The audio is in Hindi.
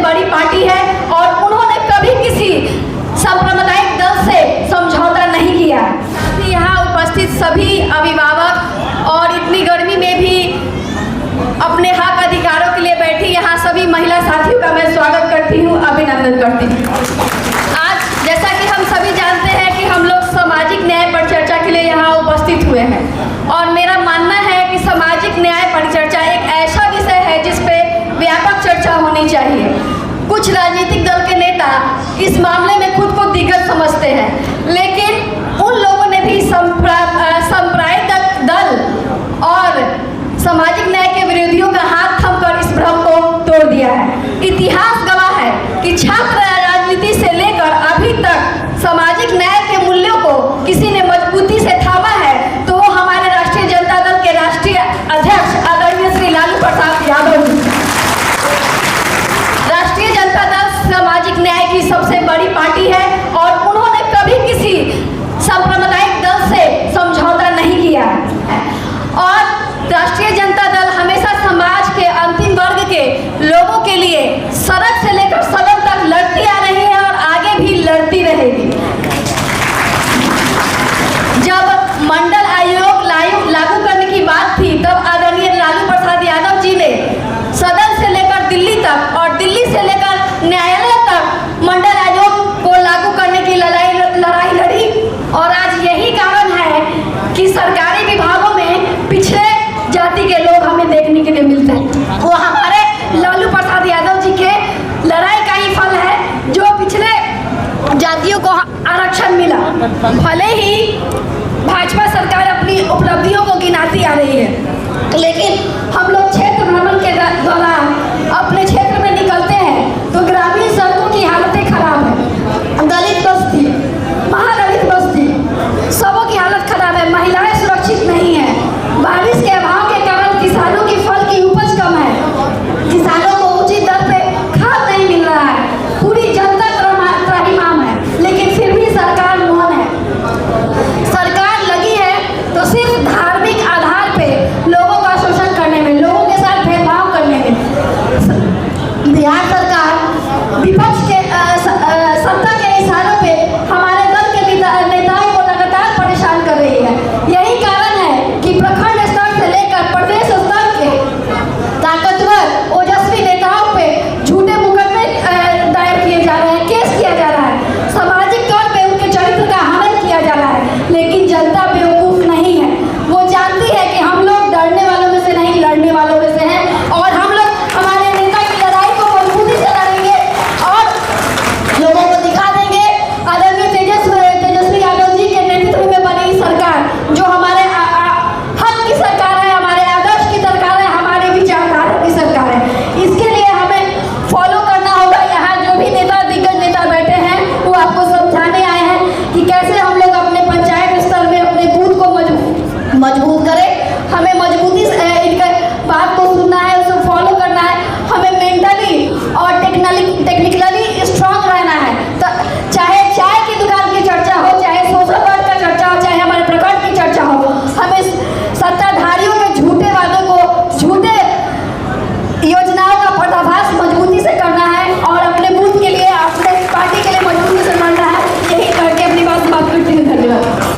बड़ी पार्टी है और उन्होंने कभी किसी सांप्रदायिक दल से समझौता नहीं किया। साथ ही यहाँ उपस्थित सभी अभिभावक और इतनी गर्मी में भी अपने हक अधिकारों के लिए बैठी यहाँ सभी महिला साथियों का मैं स्वागत करती हूँ, अभिनंदन करती हूँ। आज जैसा कि हम सभी जानते हैं कि हम लोग सामाजिक न्याय पर चर्चा के लिए यहाँ उपस्थित हुए हैं और मेरा मानना है कि सामाजिक न्याय पर चर्चा एक ऐसा विषय है जिस पे व्यापक चर्चा होनी चाहिए। कुछ राजनीतिक दल के नेता इस मामले में खुद को दिग्गज समझते हैं, लेकिन उन लोगों ने भी सांप्रदायिक दल और सामाजिक न्याय के विरोधियों का हाथ थमकर इस भ्रम को तोड़ दिया है। इतिहास गवाह है कि छात्र राजनीति से लेकर अभी तक सामाजिक न्याय के मूल्यों को किसी ने मजबूती से थामा है तो वो हमारे राष्ट्रीय जनता दल के राष्ट्रीय अध्यक्ष आदरणीय श्री लालू प्रसाद यादव जी। राष्ट्रीय जनता दल सामाजिक न्याय की सबसे बड़ी पार्टी है और उन्होंने कभी किसी सांप्रदायिक दल से समझौता नहीं किया और राष्ट्रीय जनता दल हमेशा समाज के अंतिम वर्ग के लोगों के लिए सड़क से लेकर सदन तक लड़ती आ रही है और आगे भी लड़ती रहेगी। जब मंडल आयोग लागू करने की बात थी तब आदरणीय लालू प्रसाद यादव जी ने सदन से लेकर दिल्ली तक और दिल्ली से लेकर न्यायालय तक मंडल आयोग को लागू करने की लड़ाई लड़ी और आज यही कारण है कि सरकारी विभागों में पिछड़े जाति के लोग हमें देखने के लिए मिलते हैं। वो हमारे लालू प्रसाद यादव जी के लड़ाई का ही फल है जो पिछले जातियों को आरक्षण मिला। भले ही भाजपा सरकार अपनी उपलब्धियों को गिनाती आ रही है, लेकिन हम लोग क्षेत्र भ्रमण के दौरान अपने क्षेत्र में निकलते हैं तो ग्रामीण सड़कों की हालतें खराब है। दलित बस्ती, महादलित बस्ती, सबों की हालत खराब है। महिलाएं सुरक्षित नहीं है। बारिश के अभाव के कारण किसानों की फल की उपज कम है। किसानों को उचित दर पे खाद नहीं मिल रहा है। पूरी जनता त्राहिमाम है, लेकिन फिर भी सरकार मौन है। सरकार लगी है तो सिर्फ धार्मिक आधार पे लोगों का शोषण करने में, लोगों के साथ भेदभाव करने में। बिहार सरकार विपक्ष के सत्ता के इशारों पे हमारे दल के नेताओं को लगातार परेशान कर रही है। यही कारण है कि प्रखंड स्तर से लेकर प्रदेश स्तर के ताकतवर ओजस्वी नेताओं पे झूठे मुकदमे दायर किए जा रहे हैं, केस किया जा रहा है, सामाजिक तौर पे उनके चरित्र का हनन किया जा रहा है। लेकिन जनता बेवकूफ नहीं है, वो जानती है कि हम लोग डरने वालों में से नहीं, लड़ने वालों में से हैं और हम लोग हमारे नेता की लड़ाई को मजबूती से लड़ेंगे और लोगों को दिखा देंगे। आदरणीय तेजस्वी यादव जी के नेतृत्व में बनी सरकार जो हमारे हक की सरकार है, हमारे आदर्श की सरकार है, हमारे विचारधारा की सरकार है। इसके लिए हमें फॉलो करना होगा। यहाँ जो भी नेता, दिग्गज नेता बैठे हैं वो आपको समझाने आए हैं कि कैसे हम लोग अपने पंचायत स्तर में अपने बूथ को मजबूत करें। हमें मजबूती से इनका बात को सुनना है, उसे फॉलो करना है। हमें मेंटली और टेक्निकली